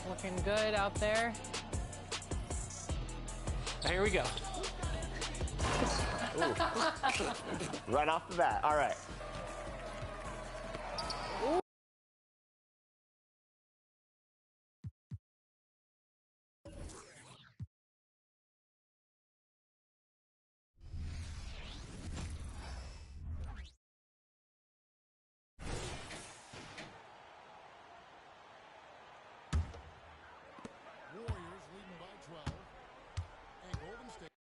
Looking good out there. Here we go. Right off the bat. All right. Warriors leading by 12. And Golden State.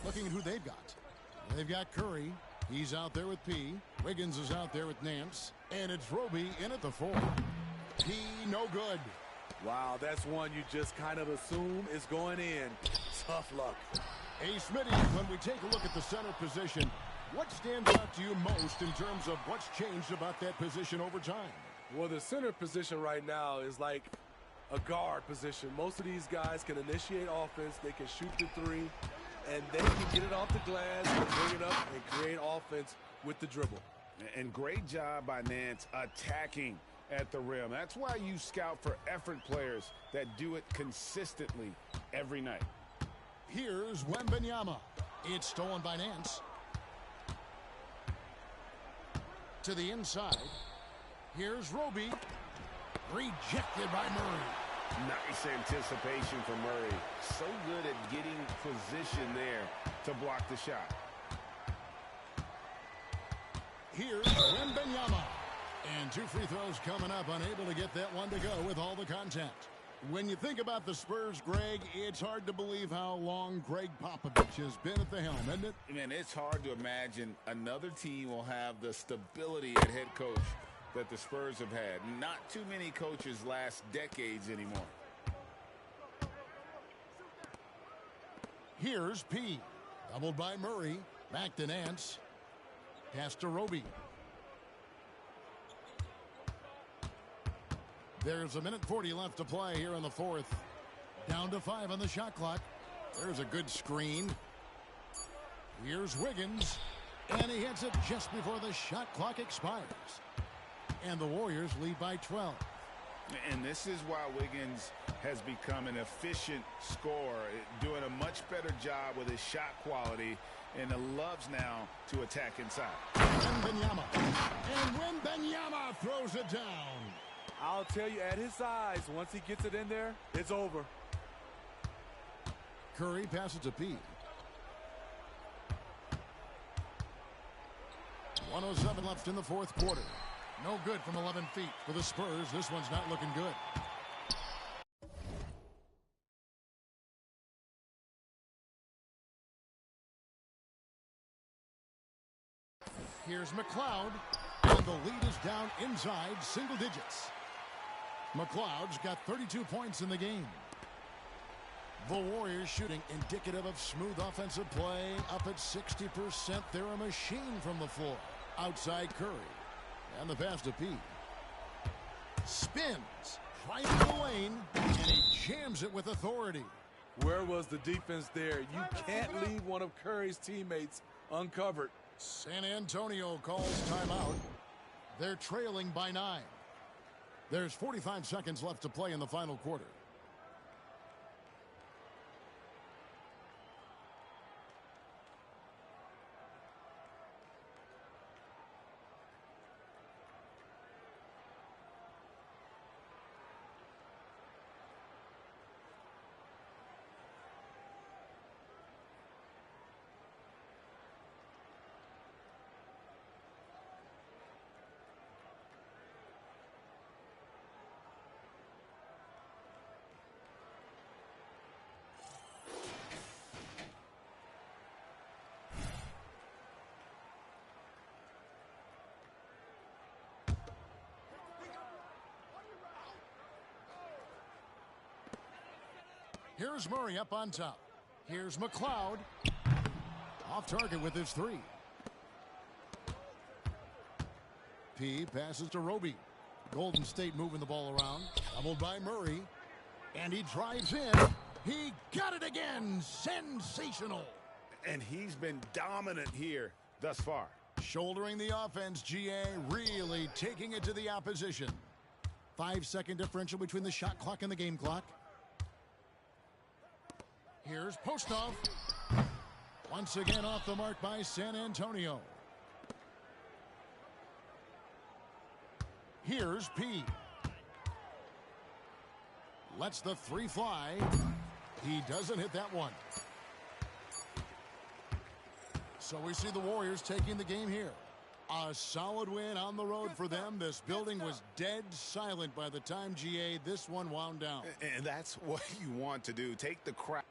Looking at who they've got. They've got Curry. He's out there with P. Wiggins is out there with Nance. And it's Roby in at the 4. P, no good. Wow, that's one you just kind of assume is going in. Tough luck. Hey, Smitty, when we take a look at the center position, what stands out to you most in terms of what's changed about that position over time? Well, the center position right now is like a guard position. Most of these guys can initiate offense. They can shoot the three, and they can get it off the glass and bring it up and create offense with the dribble. And great job by Nance attacking at the rim. That's why you scout for effort players that do it consistently every night. Here's Wembanyama. It's stolen by Nance. To the inside. Here's Roby. Rejected by Murray. Nice anticipation for Murray. So good at getting position there to block the shot. Here's Wembanyama. And 2 free throws coming up. Unable to get that one to go with all the contact. When you think about the Spurs, Greg, it's hard to believe how long Greg Popovich has been at the helm, isn't it? Man, it's hard to imagine another team will have the stability at head coach that the Spurs have had. Not too many coaches last decades anymore. Here's P. Doubled by Murray. Back to Nance. Pass to Roby. There's 1:40 left to play here in the 4th. Down to 5 on the shot clock. There's a good screen. Here's Wiggins. And he hits it just before the shot clock expires. And the Warriors lead by 12. And this is why Wiggins has become an efficient scorer, doing a much better job with his shot quality, and loves now to attack inside. Wembanyama. And Wembanyama throws it down. I'll tell you, at his size, once he gets it in there, it's over. Curry passes to P. 1:07 left in the 4th quarter. No good from 11 feet. For the Spurs, this one's not looking good. Here's McLeod. And the lead is down inside single digits. McLeod's got 32 points in the game. The Warriors shooting indicative of smooth offensive play. Up at 60%. They're a machine from the floor. Outside Curry. And the pass to P. Spins. Driving the lane. And he jams it with authority. Where was the defense there? You can't leave one of Curry's teammates uncovered. San Antonio calls timeout. They're trailing by 9. There's 45 seconds left to play in the final quarter. Here's Murray up on top. Here's McLeod. Off target with his 3. P passes to Roby. Golden State moving the ball around. Doubled by Murray. And he drives in. He got it again. Sensational. and he's been dominant here thus far. Shouldering the offense, GA really taking it to the opposition. 5-second differential between the shot clock and the game clock. Here's Postov. Once again off the mark by San Antonio. Here's P. Lets the three fly. He doesn't hit that one. So we see the Warriors taking the game here. A solid win on the road for them. This building was dead silent by the time, GA, this one wound down. And that's what you want to do. Take the crowd.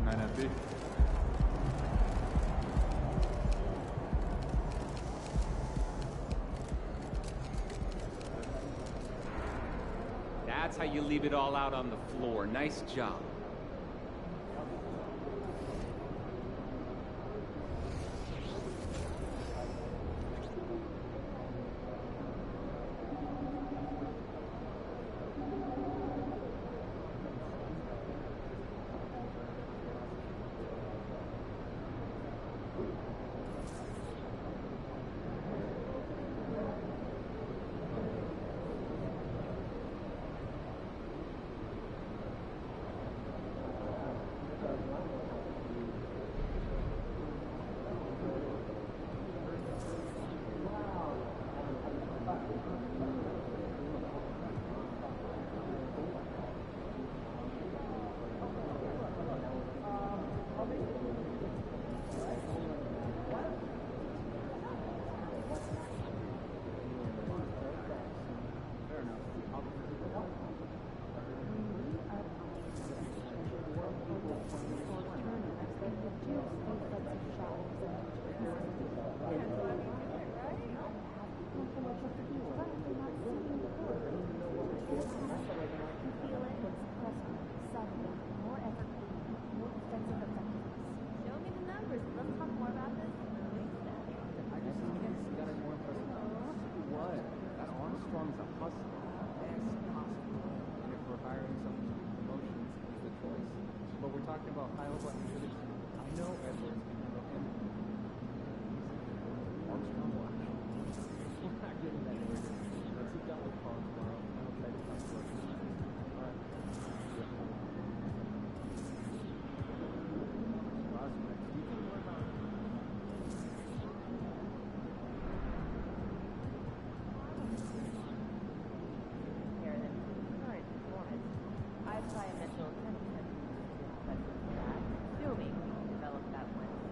NHP. That's how you leave it all out on the floor. Nice job. Assuming we develop that win.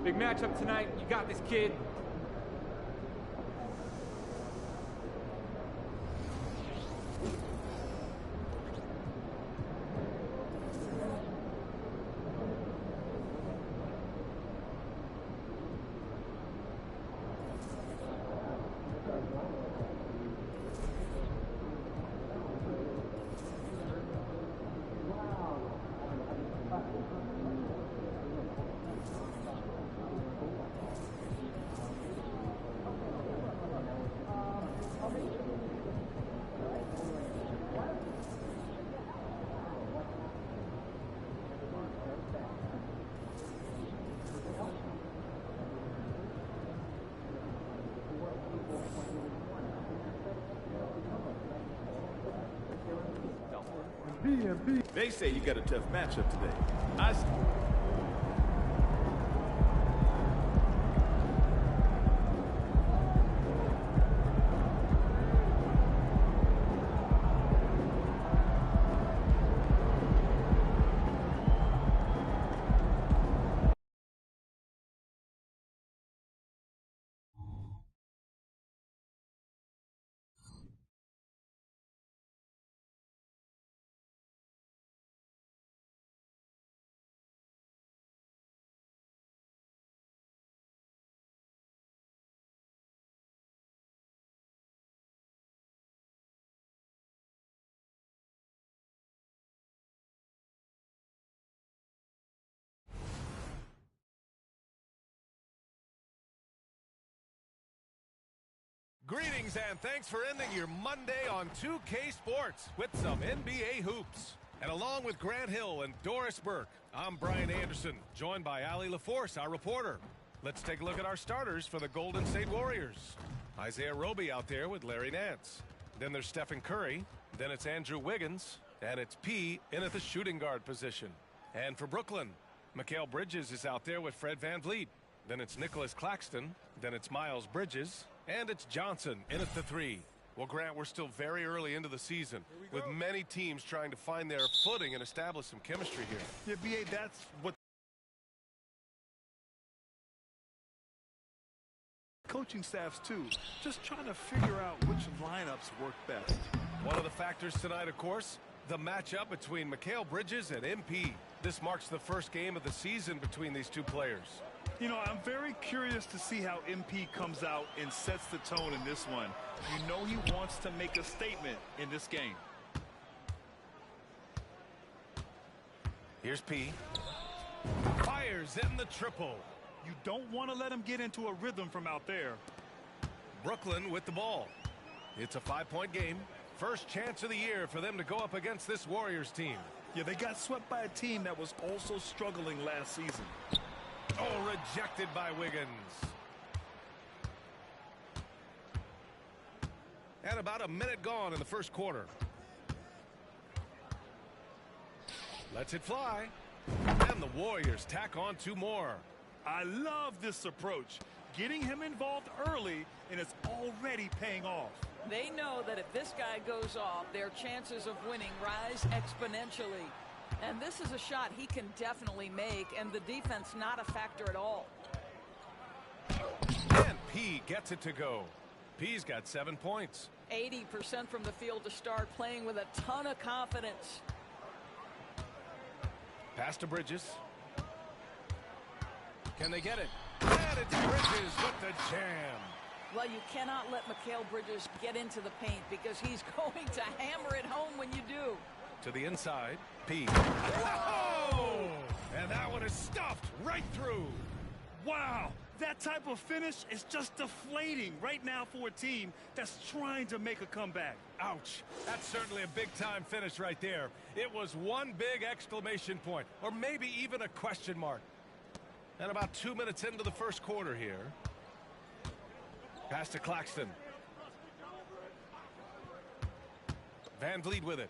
Big matchup tonight. You got this, kid. They say you got a tough matchup today. Greetings and thanks for ending your Monday on 2K Sports with some NBA hoops. And along with Grant Hill and Doris Burke, I'm Brian Anderson, joined by Allie LaForce, our reporter. Let's take a look at our starters for the Golden State Warriors. Isaiah Roby out there with Larry Nance. Then there's Stephen Curry. Then it's Andrew Wiggins. And it's P in at the shooting guard position. And for Brooklyn, Mikal Bridges is out there with Fred VanVleet. Then it's Nicholas Claxton. Then it's Miles Bridges. And it's Johnson in at the 3. Well, Grant, we're still very early into the season with many teams trying to find their footing and establish some chemistry here. Yeah, B.A., that's what coaching staffs too. Just trying to figure out which lineups work best. One of the factors tonight, of course, the matchup between Mikal Bridges and MP. This marks the first game of the season between these two players. You know, I'm very curious to see how MP comes out and sets the tone in this one. You know he wants to make a statement in this game. Here's P. Fires in the triple. You don't want to let him get into a rhythm from out there. Brooklyn with the ball. It's a 5-point game. First chance of the year for them to go up against this Warriors team. Yeah, they got swept by a team that was also struggling last season. Oh, rejected by Wiggins. And about a minute gone in the first quarter. Lets it fly. And the Warriors tack on 2 more. I love this approach. Getting him involved early, and it's already paying off. They know that if this guy goes off, their chances of winning rise exponentially. And this is a shot he can definitely make, and the defense not a factor at all. And P gets it to go. P's got 7 points. 80% from the field to start, playing with a ton of confidence. Pass to Bridges. Can they get it? And it's Bridges with the jam. Well, you cannot let Mikal Bridges get into the paint because he's going to hammer it home when you do. To the inside, P. Whoa! And that one is stuffed right through. Wow, that type of finish is just deflating right now for a team that's trying to make a comeback. Ouch. That's certainly a big-time finish right there. It was one big exclamation point, or maybe even a question mark. And about 2 minutes into the first quarter here. Pass to Claxton. VanVleet with it.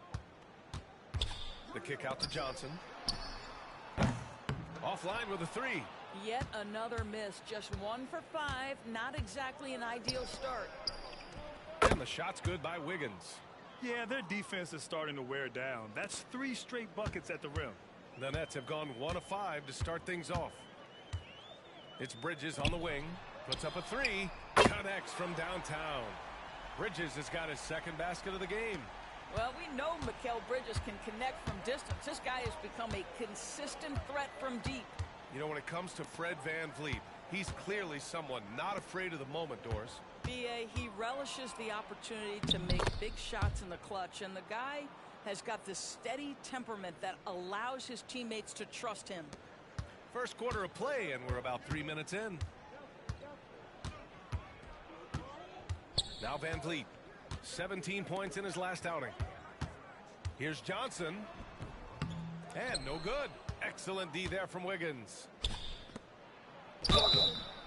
The kick out to Johnson. Offline with a 3. Yet another miss. Just 1 for 5. Not exactly an ideal start. And the shot's good by Wiggins. Yeah, their defense is starting to wear down. That's 3 straight buckets at the rim. The Nets have gone 1 of 5 to start things off. It's Bridges on the wing. Puts up a three. Connects from downtown. Bridges has got his second basket of the game. Well, we know Mikal Bridges can connect from distance. This guy has become a consistent threat from deep. You know, when it comes to Fred VanVleet, he's clearly someone not afraid of the moment, Doris. B.A., he relishes the opportunity to make big shots in the clutch, and the guy has got this steady temperament that allows his teammates to trust him. First quarter of play, and we're about 3 minutes in. Now VanVleet, 17 points in his last outing. Here's Johnson. And no good. Excellent D there from Wiggins.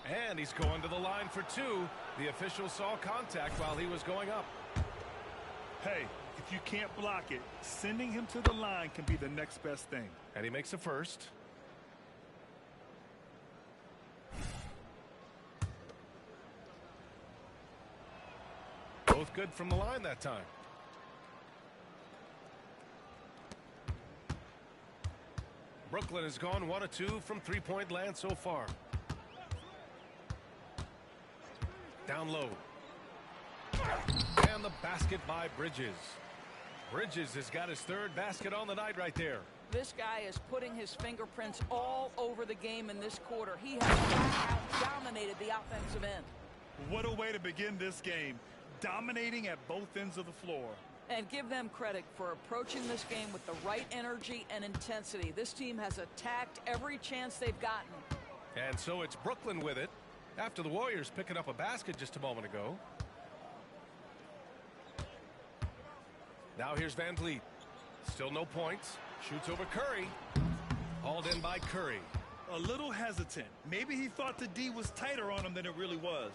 And he's going to the line for two. The official saw contact while he was going up. Hey, if you can't block it, sending him to the line can be the next best thing. And he makes a first. Both good from the line that time. Brooklyn has gone 1 of 2 from three-point land so far. Down low. And the basket by Bridges. Bridges has got his third basket on the night right there. This guy is putting his fingerprints all over the game in this quarter. He has dominated the offensive end. What a way to begin this game. Dominating at both ends of the floor. And give them credit for approaching this game with the right energy and intensity. This team has attacked every chance they've gotten. And so it's Brooklyn with it after the Warriors picking up a basket just a moment ago. Now here's VanVleet. Still no points. Shoots over Curry. Hauled in by Curry. A little hesitant. Maybe he thought the D was tighter on him than it really was.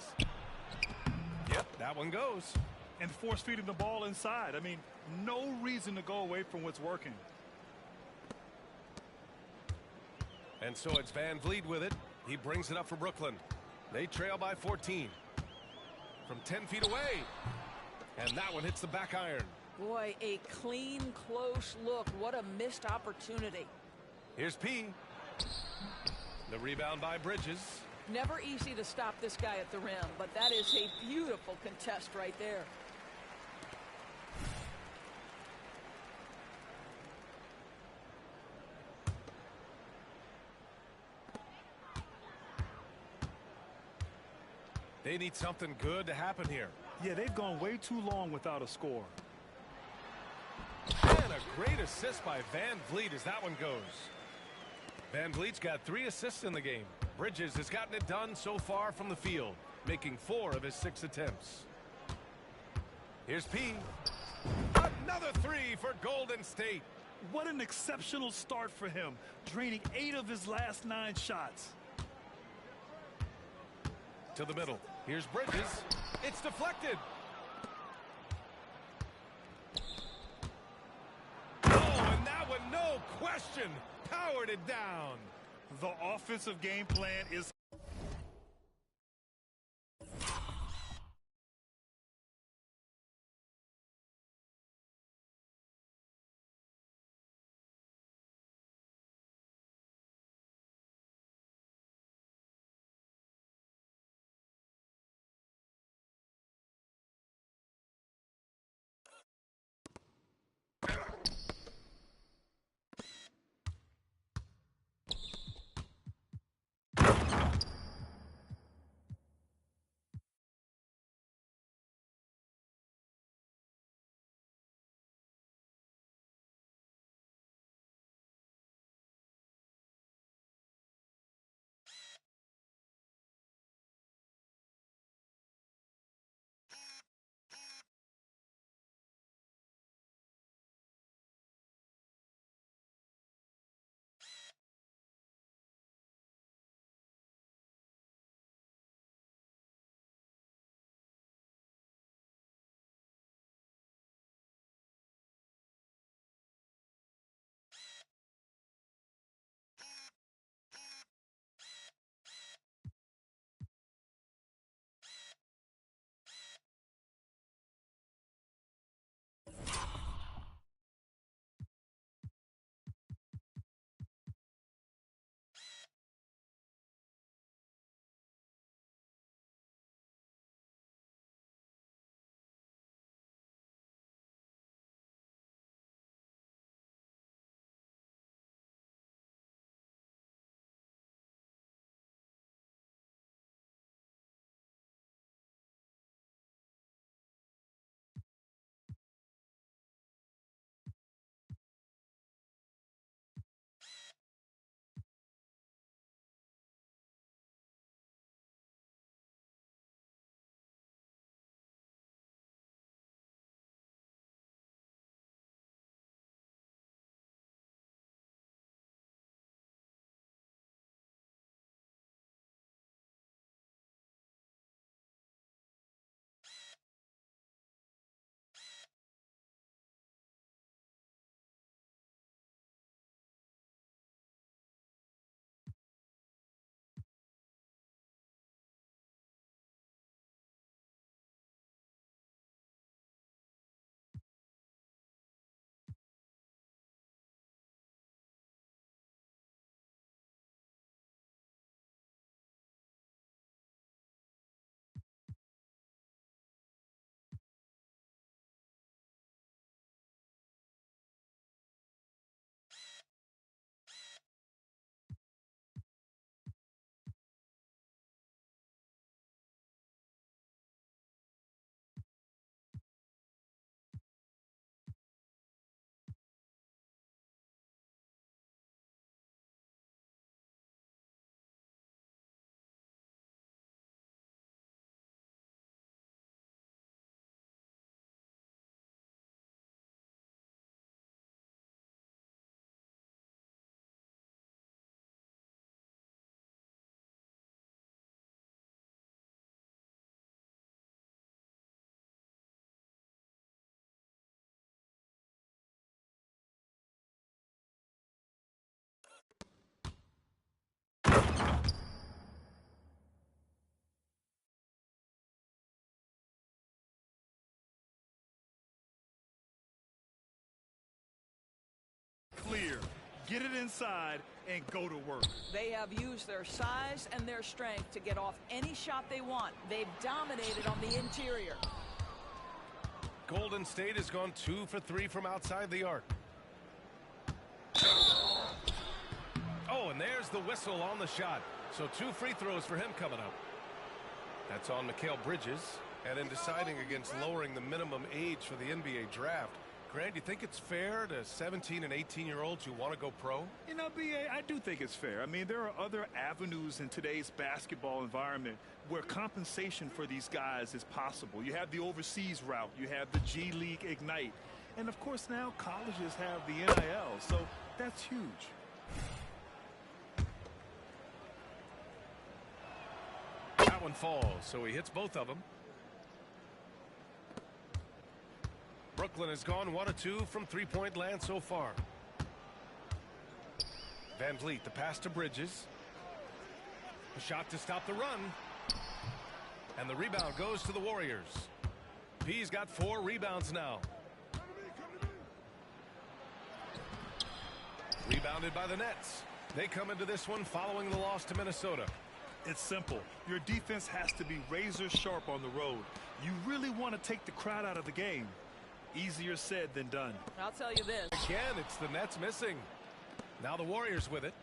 Yep, that one goes. And force feeding the ball inside. I mean, no reason to go away from what's working. And so it's VanVleet with it. He brings it up for Brooklyn. They trail by 14. From 10 feet away. And that one hits the back iron. Boy, a clean, close look. What a missed opportunity. Here's P. The rebound by Bridges. Never easy to stop this guy at the rim, but that is a beautiful contest right there. They need something good to happen here. Yeah, they've gone way too long without a score. And a great assist by VanVleet as that one goes. VanVleet's got 3 assists in the game. Bridges has gotten it done so far from the field, making 4 of his 6 attempts. Here's P. Another 3 for Golden State. What an exceptional start for him, draining 8 of his last 9 shots. To the middle. Here's Bridges. It's deflected. Oh, and that one, no question, powered it down. The offensive game plan is... get it inside, and go to work. They have used their size and their strength to get off any shot they want. They've dominated on the interior. Golden State has gone 2 for 3 from outside the arc. Oh, and there's the whistle on the shot. So 2 free throws for him coming up. That's on Mikal Bridges. And in deciding against lowering the minimum age for the NBA draft, Grant, do you think it's fair to 17 and 18-year-olds who want to go pro? You know, B.A., I do think it's fair. I mean, there are other avenues in today's basketball environment where compensation for these guys is possible. You have the overseas route. You have the G League Ignite. And, of course, now colleges have the NIL. So that's huge. That one falls, so he hits both of them. Brooklyn has gone 1 of 2 from three-point land so far. Van Vliet, the pass to Bridges. A shot to stop the run. And the rebound goes to the Warriors. P's got 4 rebounds now. Rebounded by the Nets. They come into this one following the loss to Minnesota. It's simple. Your defense has to be razor sharp on the road. You really want to take the crowd out of the game. Easier said than done. I'll tell you this. Again, it's the Nets missing. Now the Warriors with it.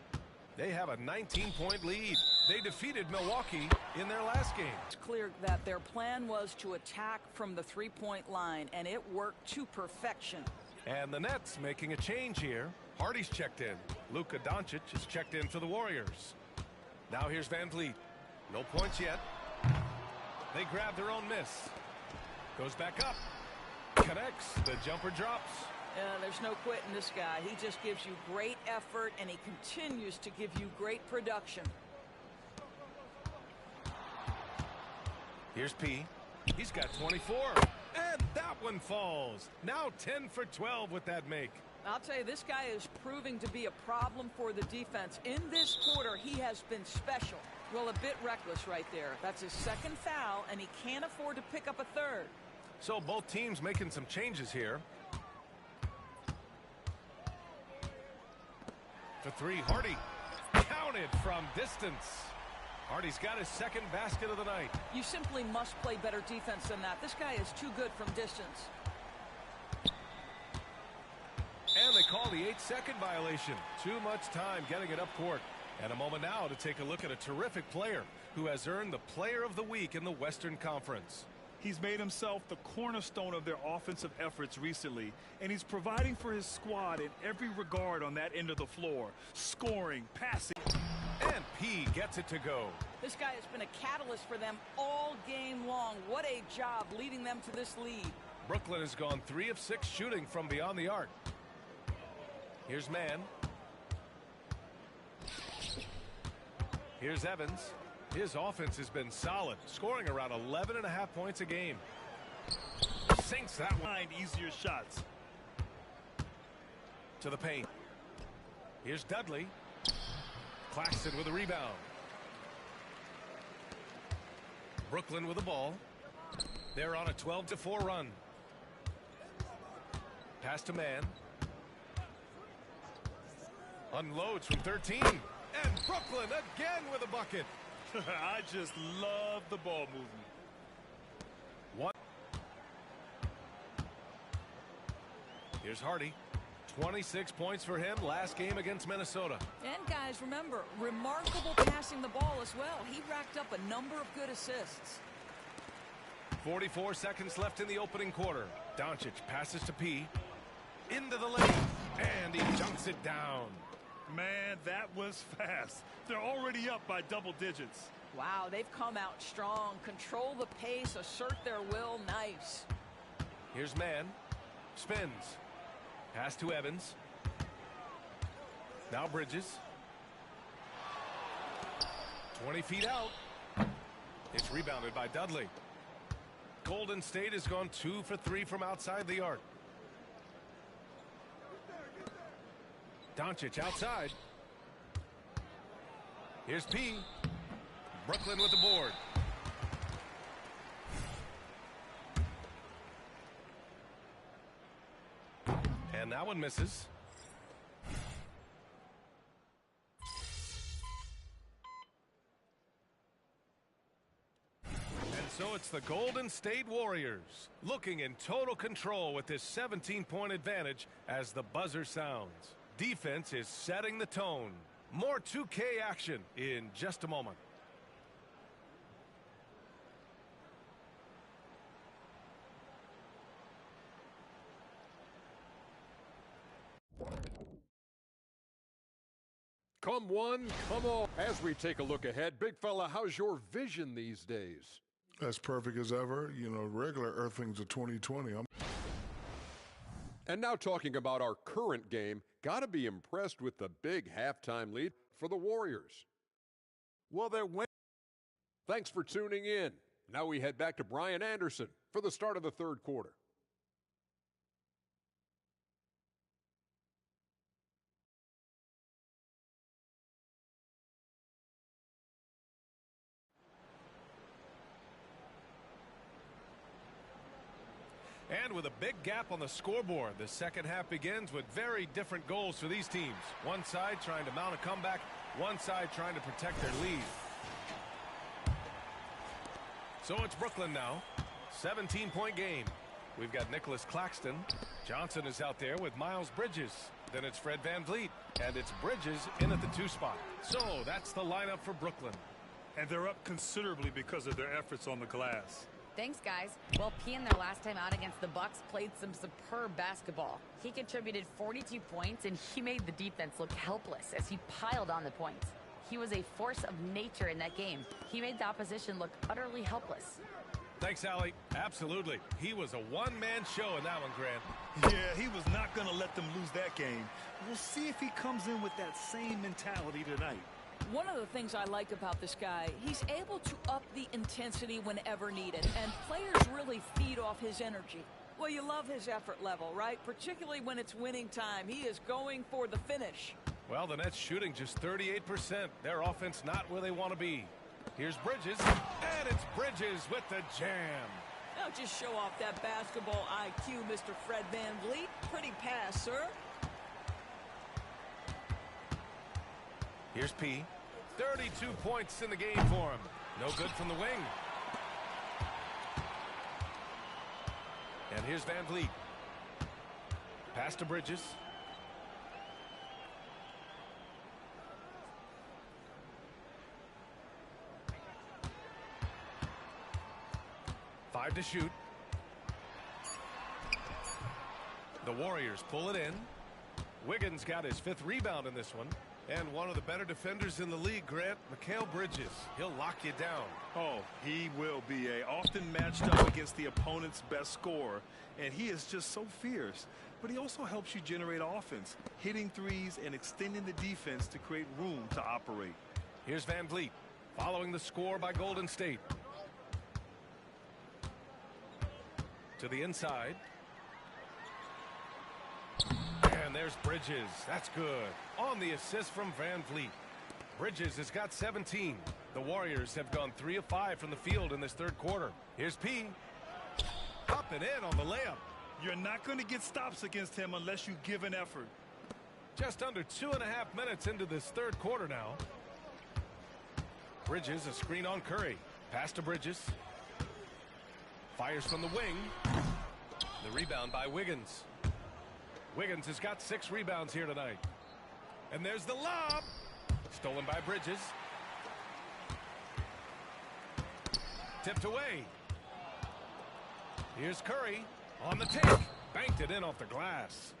They have a 19-point lead. They defeated Milwaukee in their last game. It's clear that their plan was to attack from the three-point line, and it worked to perfection. And the Nets making a change here. Hardy's checked in. Luka Doncic is checked in for the Warriors. Now here's Van Vliet. No points yet. They grab their own miss. Goes back up. Connects. The jumper drops. There's no quitting this guy. He just gives you great effort, and he continues to give you great production. Here's P. He's got 24. And that one falls. Now 10 for 12 with that make. I'll tell you, this guy is proving to be a problem for the defense. In this quarter, he has been special. Well, a bit reckless right there. That's his second foul, and he can't afford to pick up a third. So both teams making some changes here. For 3, Hardy. Counted from distance. Hardy's got his second basket of the night. You simply must play better defense than that. This guy is too good from distance. And they call the 8-second violation. Too much time getting it up court. And a moment now to take a look at a terrific player who has earned the Player of the Week in the Western Conference. He's made himself the cornerstone of their offensive efforts recently, and he's providing for his squad in every regard on that end of the floor. Scoring, passing. And P gets it to go. This guy has been a catalyst for them all game long. What a job leading them to this lead. Brooklyn has gone 3 of 6 shooting from beyond the arc. Here's Mann. Here's Evans. His offense has been solid, scoring around 11.5 points a game. Sinks that one. Find easier shots. To the paint. Here's Dudley. Claxton with a rebound. Brooklyn with the ball. They're on a 12-4 run. Pass to Mann. Unloads from 13. And Brooklyn again with a bucket. I just love the ball movement. One. Here's Hardy. 26 points for him last game against Minnesota. And guys, remember, remarkable passing the ball as well. He racked up a number of good assists. 44 seconds left in the opening quarter. Doncic passes to P. Into the lane. And he junks it down. Man, that was fast. They're already up by double digits. Wow, they've come out strong. Control the pace, assert their will. Nice. Here's Mann. Spins. Pass to Evans. Now Bridges. 20 feet out. It's rebounded by Dudley. Golden State has gone 2 for 3 from outside the arc. Doncic outside. Here's P. Brooklyn with the board. And that one misses. so it's the Golden State Warriors looking in total control with this 17-point advantage as the buzzer sounds. Defense is setting the tone. More 2K action in just a moment. Come one, come all. As we take a look ahead, big fella, how's your vision these days? As perfect as ever. You know, regular earthlings of 2020. And now talking about our current game, got to be impressed with the big halftime lead for the Warriors. Well, they're winning. Thanks for tuning in. Now we head back to Brian Anderson for the start of the third quarter. And with a big gap on the scoreboard, the second half begins with very different goals for these teams. One side trying to mount a comeback, one side trying to protect their lead. So it's Brooklyn now. 17-point game. We've got Nicholas Claxton. Johnson is out there with Miles Bridges. Then it's Fred VanVleet. And it's Bridges in at the 2 spot. So that's the lineup for Brooklyn. And they're up considerably because of their efforts on the glass. Thanks, guys. Well, P in their last time out against the Bucks played some superb basketball. He contributed 42 points, and he made the defense look helpless as he piled on the points. He was a force of nature in that game. He made the opposition look utterly helpless. Thanks, Allie. Absolutely. He was a one-man show in that one, Grant. Yeah, he was not going to let them lose that game. We'll see if he comes in with that same mentality tonight. One of the things I like about this guy, he's able to up the intensity whenever needed, and players really feed off his energy. Well, you love his effort level, right? Particularly when it's winning time. He is going for the finish. Well, the Nets shooting just 38%. Their offense not where they want to be. Here's Bridges, and it's Bridges with the jam. Now just show off that basketball IQ, Mr. Fred VanVleet. Pretty pass, sir. Here's P. 32 points in the game for him. No good from the wing. And here's VanVleet. Pass to Bridges. Five to shoot. The Warriors pull it in. Wiggins got his 5th rebound in this one. And one of the better defenders in the league, Grant, Mikal Bridges. He'll lock you down. Oh, he will be often matched up against the opponent's best scorer. And he is just so fierce. But he also helps you generate offense, hitting threes and extending the defense to create room to operate. Here's VanVleet, following the score by Golden State. To the inside. And there's Bridges. That's good. On the assist from VanVleet. Bridges has got 17. The Warriors have gone 3 of 5 from the field in this third quarter. Here's P. Up and in on the layup. You're not going to get stops against him unless you give an effort. Just under 2.5 minutes into this third quarter now. Bridges, a screen on Curry. Pass to Bridges. Fires from the wing. The rebound by Wiggins. Wiggins has got 6 rebounds here tonight. And there's the lob. Stolen by Bridges. Tipped away. Here's Curry on the take. Banked it in off the glass.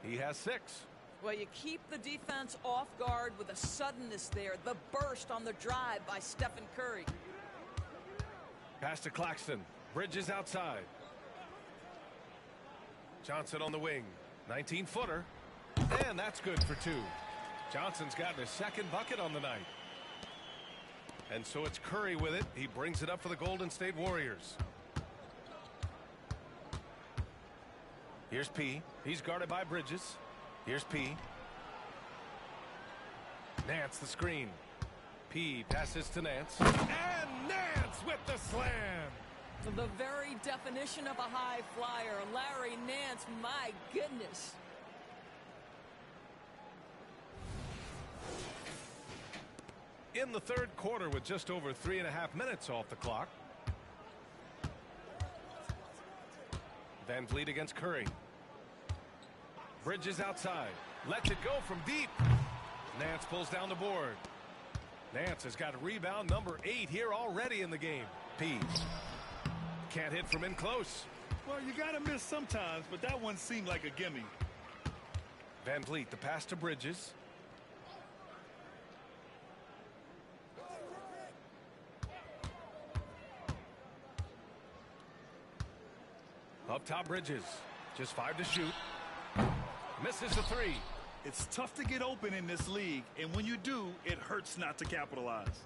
He has 6. Well, you keep the defense off guard with a suddenness there. The burst on the drive by Stephen Curry. Pass to Claxton. Bridges outside. Johnson on the wing. 19-footer. And that's good for 2. Johnson's gotten his 2nd bucket on the night. And so it's Curry with it. He brings it up for the Golden State Warriors. Here's P. He's guarded by Bridges. Here's P. Nance the screen. P passes to Nance. And Nance with the slam. The very definition of a high flyer, Larry Nance, my goodness. In the third quarter with just over 3.5 minutes off the clock. Van Vliet against Curry. Bridges outside. Lets it go from deep. Nance pulls down the board. Nance has got rebound number 8 here already in the game. P. Can't hit from in close. Well, you got to miss sometimes, but that one seemed like a gimme. Van Vliet, the pass to Bridges. Up top, Bridges. Just 5 to shoot. Misses the 3. It's tough to get open in this league, and when you do, it hurts not to capitalize.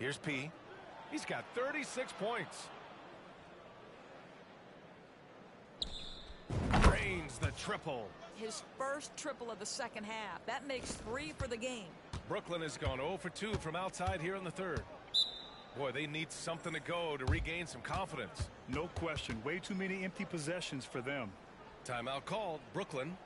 Here's P. He's got 36 points. Drains the triple. His first triple of the second half. That makes 3 for the game. Brooklyn has gone 0 for 2 from outside here in the third. Boy, they need something to go to regain some confidence. No question. Way too many empty possessions for them. Timeout called. Brooklyn.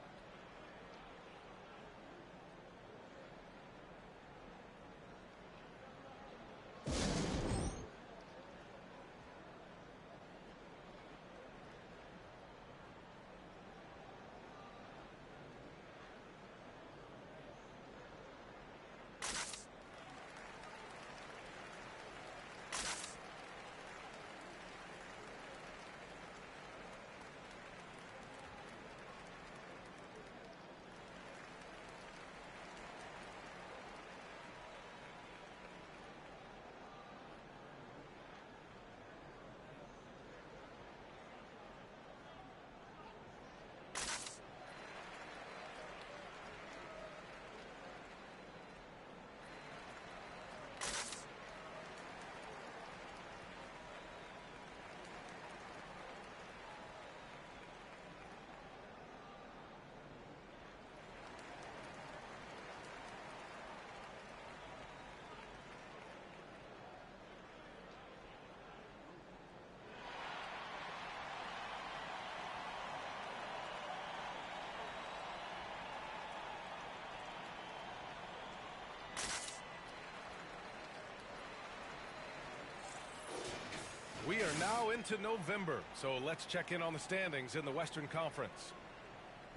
We are now into November, so let's check in on the standings in the Western Conference.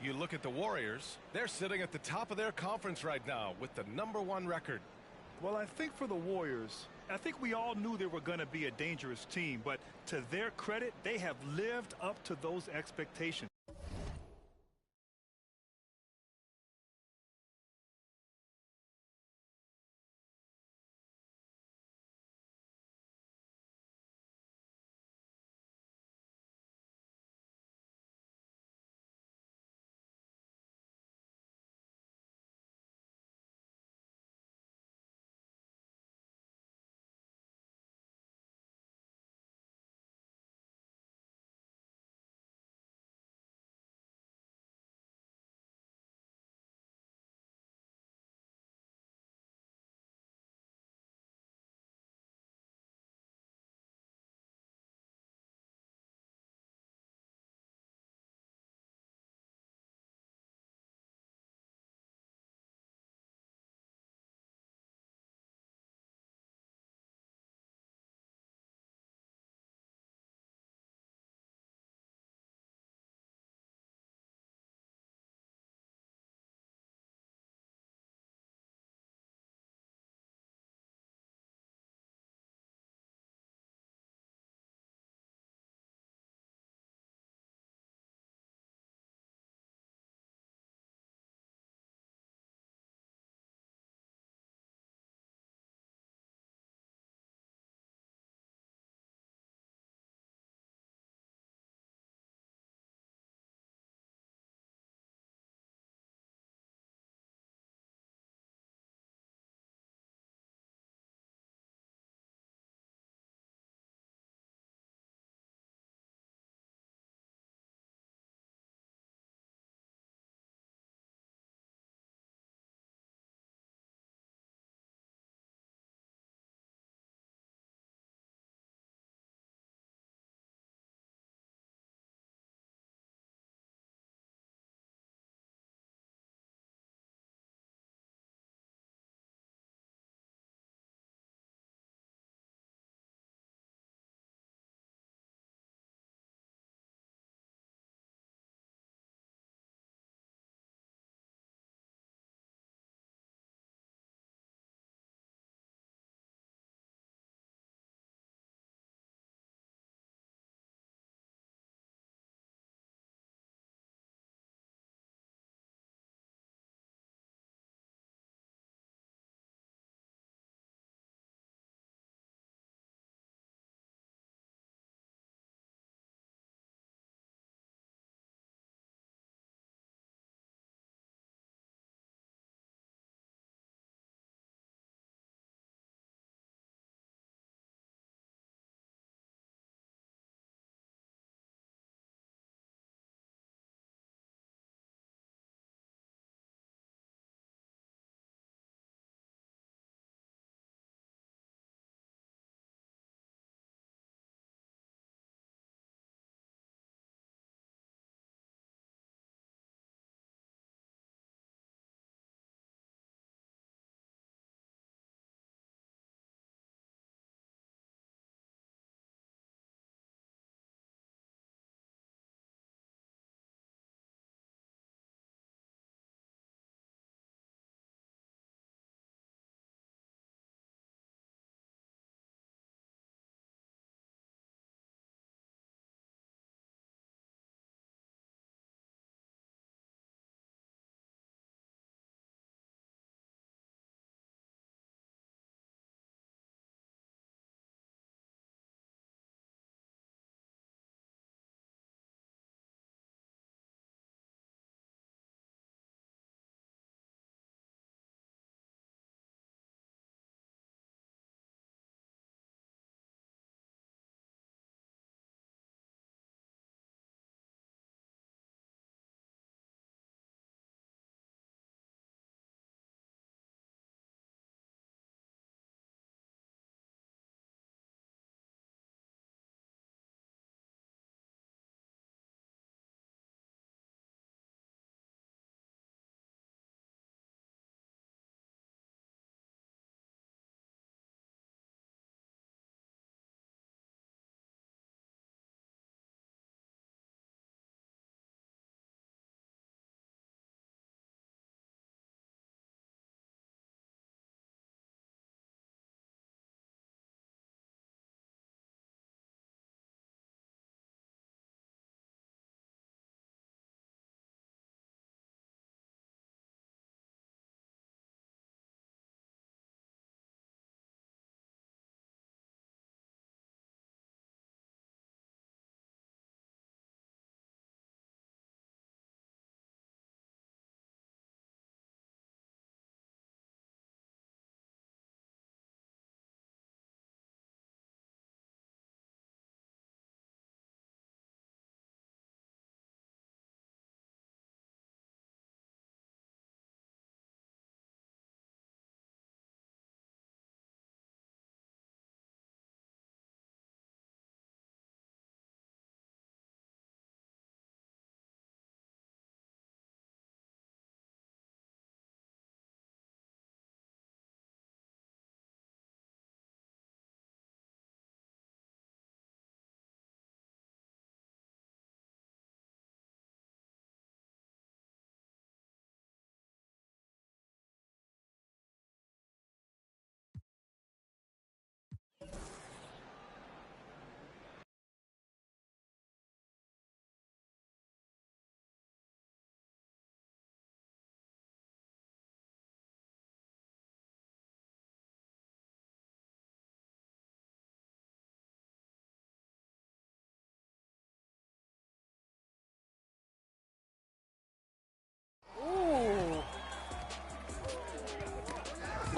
You look at the Warriors, they're sitting at the top of their conference right now with the #1 record. Well, I think for the Warriors, I think we all knew they were going to be a dangerous team, but to their credit, they have lived up to those expectations.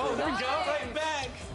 Oh, there we go. Right back.